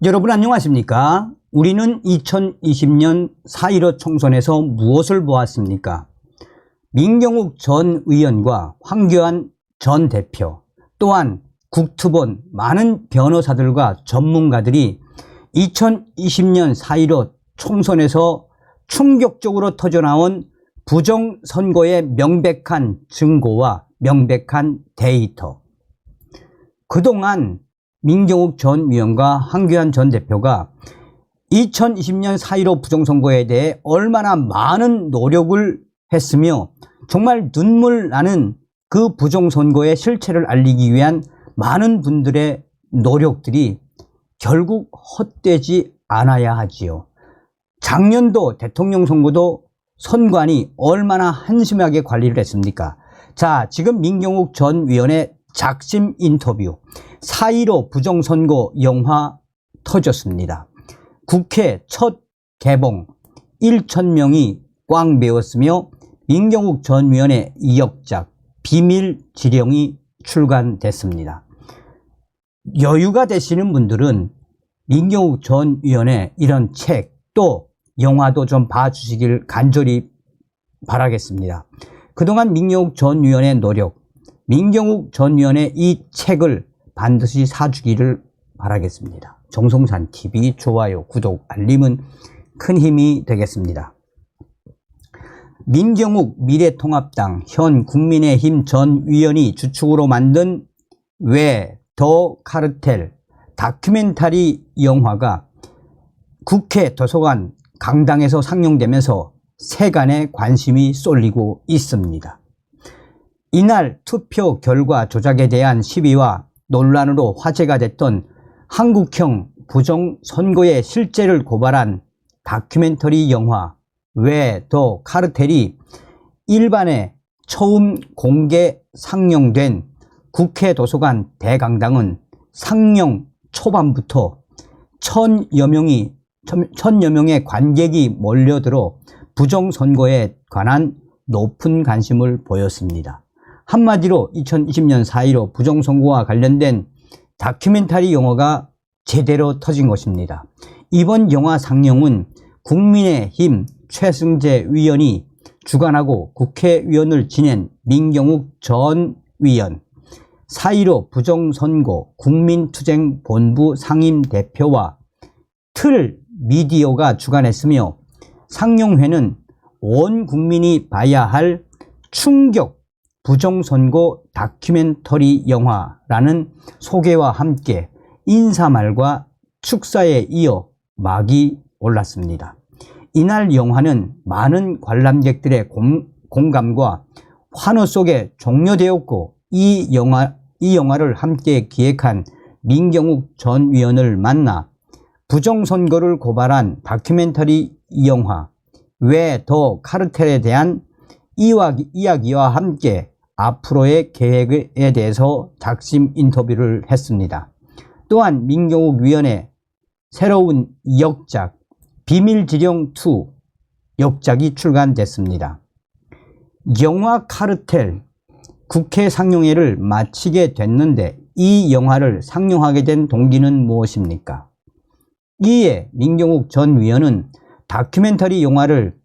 여러분 안녕하십니까? 우리는 2020년 4.15 총선에서 무엇을 보았습니까? 민경욱 전 의원과 황교안 전 대표, 또한 국토본 많은 변호사들과 전문가들이 2020년 4.15 총선에서 충격적으로 터져나온 부정선거의 명백한 증거와 명백한 데이터, 그동안 민경욱 전 의원과 황교안 전 대표가 2020년 4.15 부정선거에 대해 얼마나 많은 노력을 했으며 정말 눈물 나는 그 부정선거의 실체를 알리기 위한 많은 분들의 노력들이 결국 헛되지 않아야 하지요. 작년도 대통령 선거도 선관위 얼마나 한심하게 관리를 했습니까? 자, 지금 민경욱 전 의원의 작심 인터뷰, 4.15 부정선거 영화 터졌습니다. 국회 첫 개봉 1,000명이 꽉 메웠으며 민경욱 전 의원의 역작 비밀지령이 출간됐습니다. 여유가 되시는 분들은 민경욱 전 의원의 이런 책, 또 영화도 좀 봐주시길 간절히 바라겠습니다. 그동안 민경욱 전 의원의 노력, 민경욱 전 의원의 이 책을 반드시 사주기를 바라겠습니다. 정성산TV 좋아요, 구독, 알림은 큰 힘이 되겠습니다. 민경욱 미래통합당 현 국민의힘 전 의원이 주축으로 만든 왜 더 카르텔 다큐멘터리 영화가 국회 도서관 강당에서 상영되면서 세간의 관심이 쏠리고 있습니다. 이날 투표 결과 조작에 대한 시비와 논란으로 화제가 됐던 한국형 부정선거의 실제를 고발한 다큐멘터리 영화 왜 더 카르텔이 일반에 처음 공개 상영된 국회 도서관 대강당은 상영 초반부터 천여 명의 관객이 몰려들어 부정선거에 관한 높은 관심을 보였습니다. 한마디로 2020년 4.15 부정선거와 관련된 다큐멘터리 영화가 제대로 터진 것입니다. 이번 영화 상영은 국민의힘 최승재 의원이 주관하고 국회의원을 지낸 민경욱 전 의원, 4.15 부정선거 국민투쟁본부 상임대표와 틀 미디어가 주관했으며 상영회는 온 국민이 봐야 할 충격 부정선거 다큐멘터리 영화라는 소개와 함께 인사말과 축사에 이어 막이 올랐습니다. 이날 영화는 많은 관람객들의 공감과 환호 속에 종료되었고 이 영화를 함께 기획한 민경욱 전 의원을 만나 부정선거를 고발한 다큐멘터리 영화 왜 더 카르텔에 대한 이야기와 함께 앞으로의 계획에 대해서 작심 인터뷰를 했습니다. 또한 민경욱 의원의 새로운 역작 비밀지령2 역작이 출간됐습니다. 영화 카르텔 국회 상영회를 마치게 됐는데 이 영화를 상영하게 된 동기는 무엇입니까? 이에 민경욱 전 의원은 다큐멘터리 영화를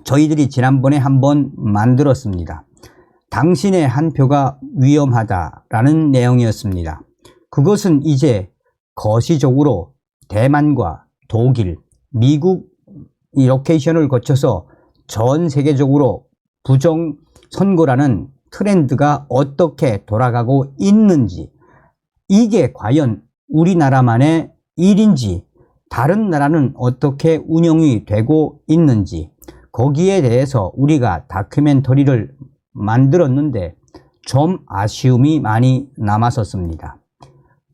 저희들이 지난번에 한번 만들었습니다. 당신의 한 표가 위험하다라는 내용이었습니다. 그것은 이제 거시적으로 대만과 독일, 미국 이 로케이션을 거쳐서 전 세계적으로 부정선거라는 트렌드가 어떻게 돌아가고 있는지, 이게 과연 우리나라만의 일인지 다른 나라는 어떻게 운영이 되고 있는지, 거기에 대해서 우리가 다큐멘터리를 만들었는데 좀 아쉬움이 많이 남았었습니다.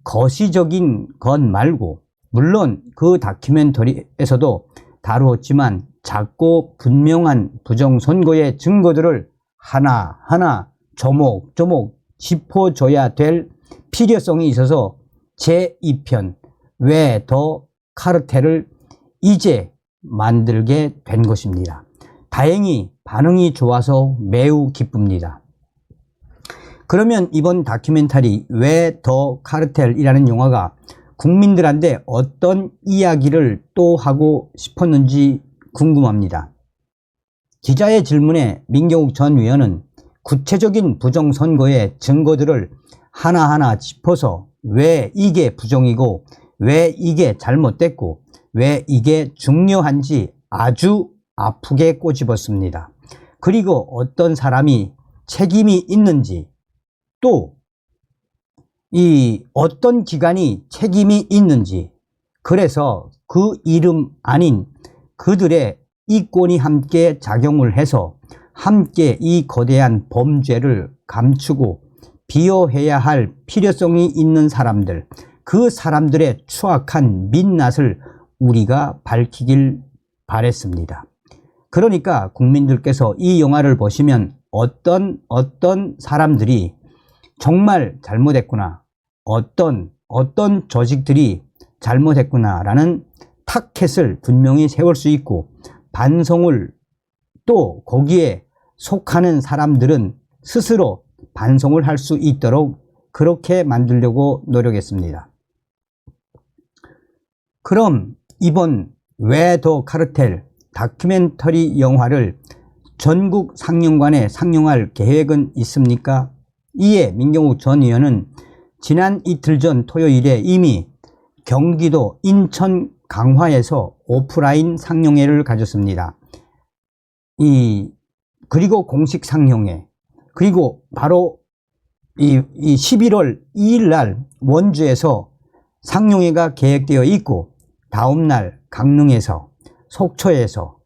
거시적인 것 말고, 물론 그 다큐멘터리에서도 다루었지만 작고 분명한 부정선거의 증거들을 하나하나 조목조목 짚어줘야 될 필요성이 있어서 제2편 왜 더 카르텔을 이제 만들게 된 것입니다. 다행히 반응이 좋아서 매우 기쁩니다. 그러면 이번 다큐멘터리 왜 더 카르텔이라는 영화가 국민들한테 어떤 이야기를 또 하고 싶었는지 궁금합니다. 기자의 질문에 민경욱 전 의원은 구체적인 부정선거의 증거들을 하나하나 짚어서 왜 이게 부정이고 왜 이게 잘못됐고 왜 이게 중요한지 아주 아프게 꼬집었습니다. 그리고 어떤 사람이 책임이 있는지 또 이 어떤 기관이 책임이 있는지 그래서 그 이름 아닌 그들의 이권이 함께 작용을 해서 함께 이 거대한 범죄를 감추고 비호해야 할 필요성이 있는 사람들, 그 사람들의 추악한 민낯을 우리가 밝히길 바랬습니다. 그러니까 국민들께서 이 영화를 보시면 어떤 사람들이 정말 잘못했구나, 어떤 조직들이 잘못했구나라는 타켓을 분명히 세울 수 있고 반성을 또 거기에 속하는 사람들은 스스로 반성을 할 수 있도록 그렇게 만들려고 노력했습니다. 그럼 이번 왜 더 카르텔 다큐멘터리 영화를 전국 상영관에 상영할 계획은 있습니까? 이에 민경욱 전 의원은 지난 이틀 전 토요일에 이미 경기도 인천 강화에서 오프라인 상영회를 가졌습니다. 그리고 공식 상영회, 그리고 바로 이 11월 2일 날 원주에서 상영회가 계획되어 있고 다음날 강릉에서 속초에서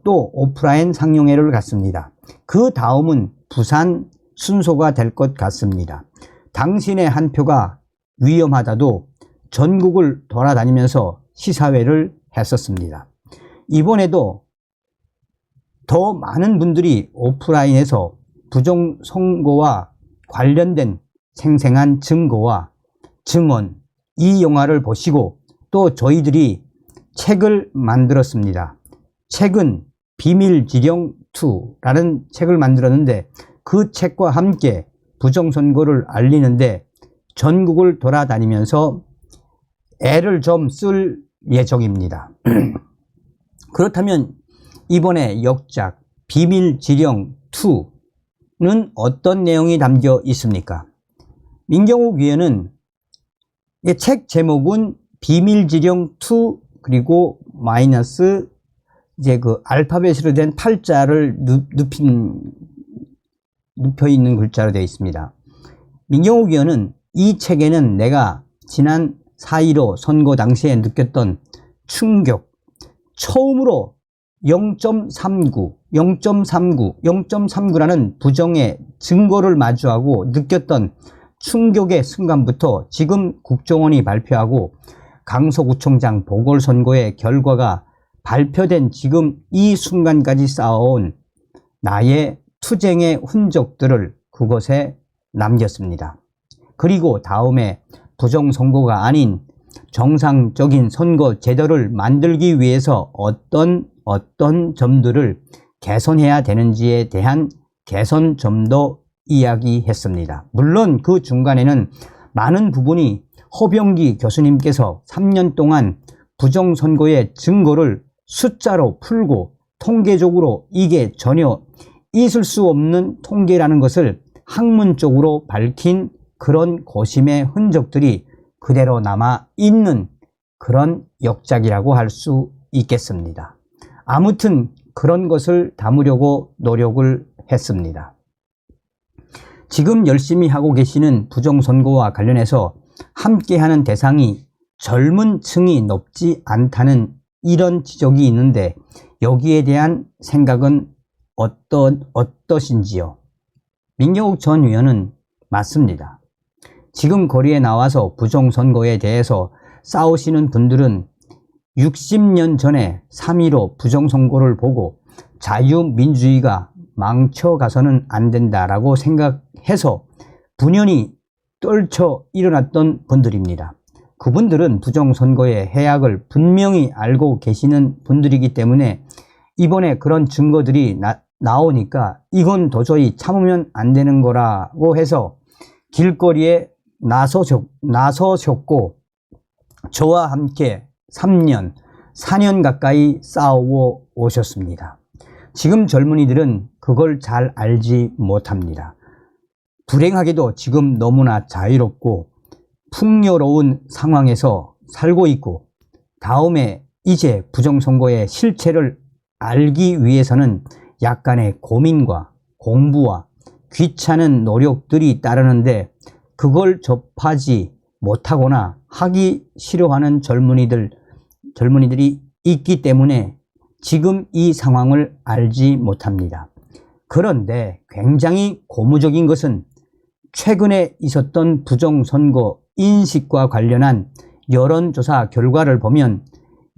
또 오프라인 상영회를 갔습니다. 그 다음은 부산 순서가 될 것 같습니다. 당신의 한 표가 위험하다도 전국을 돌아다니면서 시사회를 했었습니다. 이번에도 더 많은 분들이 오프라인에서 부정선거와 관련된 생생한 증거와 증언, 이 영화를 보시고 또 저희들이 책을 만들었습니다. 책은 비밀지령2라는 책을 만들었는데 그 책과 함께 부정선거를 알리는데 전국을 돌아다니면서 애를 좀 쓸 예정입니다. 그렇다면 이번에 역작 비밀지령2는 어떤 내용이 담겨 있습니까? 민경욱 의원은 책 제목은 비밀지령2 그리고 마이너스 이제 그 알파벳으로 된 8자를 눕혀 있는 글자로 되어 있습니다. 민경욱 의원은 이 책에는 내가 지난 4.15 선거 당시에 느꼈던 충격, 처음으로 0.39라는 부정의 증거를 마주하고 느꼈던 충격의 순간부터 지금 국정원이 발표하고 강서구청장 보궐선거의 결과가 발표된 지금 이 순간까지 쌓아온 나의 투쟁의 흔적들을 그것에 남겼습니다. 그리고 다음에 부정선거가 아닌 정상적인 선거 제도를 만들기 위해서 어떤 점들을 개선해야 되는지에 대한 개선점도 이야기했습니다. 물론 그 중간에는 많은 부분이 허병기 교수님께서 3년 동안 부정선거의 증거를 숫자로 풀고 통계적으로 이게 전혀 있을 수 없는 통계라는 것을 학문적으로 밝힌 그런 고심의 흔적들이 그대로 남아 있는 그런 역작이라고 할 수 있겠습니다. 아무튼 그런 것을 담으려고 노력을 했습니다. 지금 열심히 하고 계시는 부정선거와 관련해서 함께하는 대상이 젊은 층이 높지 않다는 이런 지적이 있는데 여기에 대한 생각은 어떠신지요? 민경욱 전 의원은 맞습니다. 지금 거리에 나와서 부정선거에 대해서 싸우시는 분들은 60년 전에 3.15 부정선거를 보고 자유민주주의가 망쳐가서는 안 된다라고 생각해서 분연히 떨쳐 일어났던 분들입니다. 그분들은 부정선거의 해악을 분명히 알고 계시는 분들이기 때문에 이번에 그런 증거들이 나오니까 이건 도저히 참으면 안 되는 거라고 해서 길거리에 나서셨고 저와 함께 3년, 4년 가까이 싸워 오셨습니다. 지금 젊은이들은 그걸 잘 알지 못합니다. 불행하게도 지금 너무나 자유롭고 풍요로운 상황에서 살고 있고, 다음에 이제 부정선거의 실체를 알기 위해서는 약간의 고민과 공부와 귀찮은 노력들이 따르는데, 그걸 접하지 못하거나 하기 싫어하는 젊은이들이 있기 때문에 지금 이 상황을 알지 못합니다. 그런데 굉장히 고무적인 것은 최근에 있었던 부정선거 인식과 관련한 여론조사 결과를 보면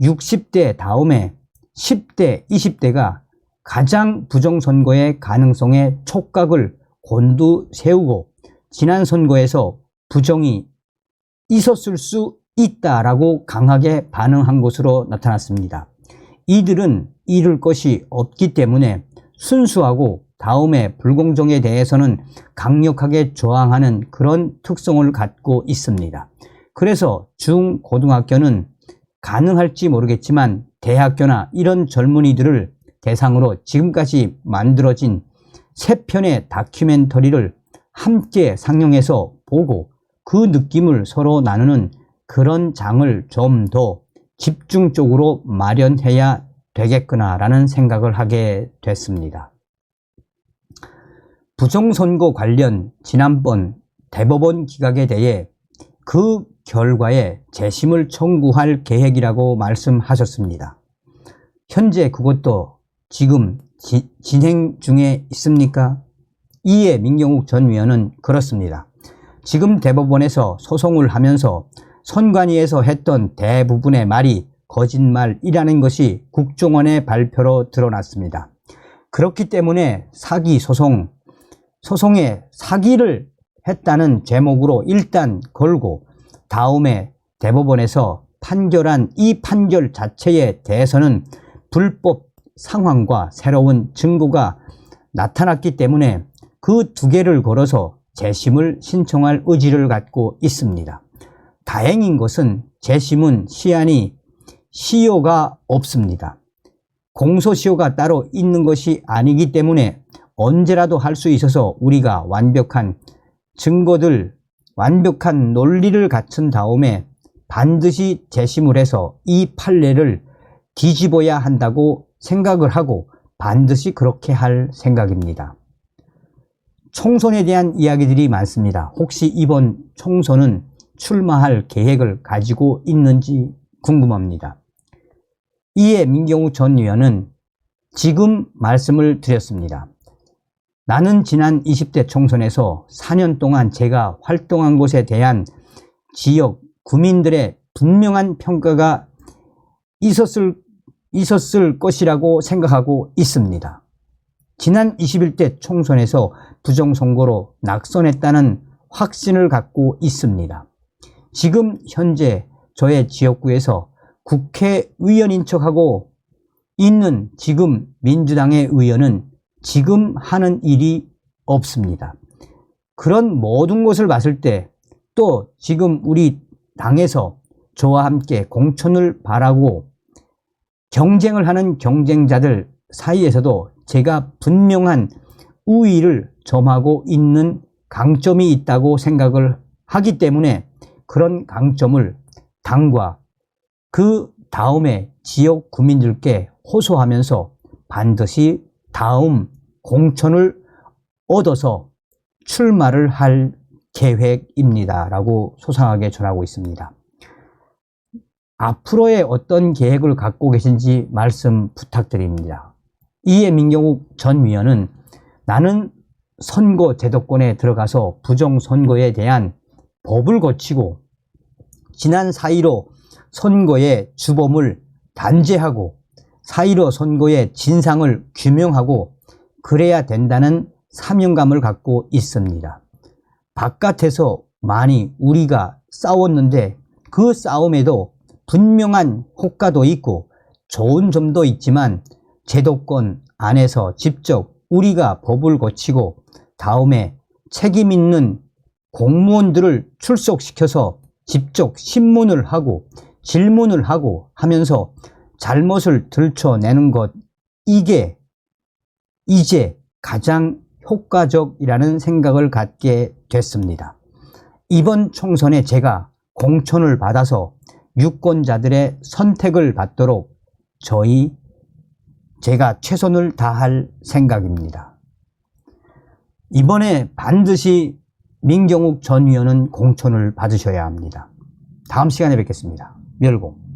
60대 다음에 10대, 20대가 가장 부정선거의 가능성에 촉각을 곤두세우고 지난 선거에서 부정이 있었을 수 있다라고 강하게 반응한 것으로 나타났습니다. 이들은 잃을 것이 없기 때문에 순수하고 다음에 불공정에 대해서는 강력하게 저항하는 그런 특성을 갖고 있습니다. 그래서 중고등학교는 가능할지 모르겠지만 대학교나 이런 젊은이들을 대상으로 지금까지 만들어진 3편의 다큐멘터리를 함께 상영해서 보고 그 느낌을 서로 나누는 그런 장을 좀 더 집중적으로 마련해야 되겠구나라는 생각을 하게 됐습니다. 부정선거 관련 지난번 대법원 기각에 대해 그 결과에 재심을 청구할 계획이라고 말씀하셨습니다. 현재 그것도 지금 진행 중에 있습니까? 이에 민경욱 전 위원은 그렇습니다. 지금 대법원에서 소송을 하면서 선관위에서 했던 대부분의 말이 거짓말이라는 것이 국정원의 발표로 드러났습니다. 그렇기 때문에 사기 소송에 사기를 했다는 제목으로 일단 걸고, 다음에 대법원에서 판결한 이 판결 자체에 대해서는 불법 상황과 새로운 증거가 나타났기 때문에 그 2개를 걸어서 재심을 신청할 의지를 갖고 있습니다. 다행인 것은 재심은 시효가 없습니다. 공소시효가 따로 있는 것이 아니기 때문에 언제라도 할 수 있어서 우리가 완벽한 증거들, 완벽한 논리를 갖춘 다음에 반드시 재심을 해서 이 판례를 뒤집어야 한다고 생각을 하고 반드시 그렇게 할 생각입니다. 총선에 대한 이야기들이 많습니다. 혹시 이번 총선은 출마할 계획을 가지고 있는지 궁금합니다. 이에 민경욱 전 의원은 지금 말씀을 드렸습니다. 나는 지난 20대 총선에서 4년 동안 제가 활동한 것에 대한 지역 구민들의 분명한 평가가 있었을 것이라고 생각하고 있습니다. 지난 21대 총선에서 부정선거로 낙선했다는 확신을 갖고 있습니다. 지금 현재 저의 지역구에서 국회의원인 척하고 있는 지금 민주당의 의원은 지금 하는 일이 없습니다. 그런 모든 것을 봤을 때 또 지금 우리 당에서 저와 함께 공천을 바라고 경쟁을 하는 경쟁자들 사이에서도 제가 분명한 우위를 점하고 있는 강점이 있다고 생각을 하기 때문에 그런 강점을 당과 그 다음에 지역 구민들께 호소하면서 반드시 다음 공천을 얻어서 출마를 할 계획입니다 라고 소상하게 전하고 있습니다. 앞으로의 어떤 계획을 갖고 계신지 말씀 부탁드립니다. 이에 민경욱 전 위원은 나는 선거 제도권에 들어가서 부정선거에 대한 법을 고치고 지난 4.15 선거의 주범을 단죄하고 4.15 선거의 진상을 규명하고 그래야 된다는 사명감을 갖고 있습니다. 바깥에서 많이 우리가 싸웠는데 그 싸움에도 분명한 효과도 있고 좋은 점도 있지만 제도권 안에서 직접 우리가 법을 고치고 다음에 책임 있는 공무원들을 출석시켜서 직접 신문을 하고 질문을 하고 하면서 잘못을 들춰내는 것, 이게 이제 가장 효과적이라는 생각을 갖게 됐습니다. 이번 총선에 제가 공천을 받아서 유권자들의 선택을 받도록 제가 최선을 다할 생각입니다. 이번에 반드시 민경욱 전 의원은 공천을 받으셔야 합니다. 다음 시간에 뵙겠습니다. 멸공.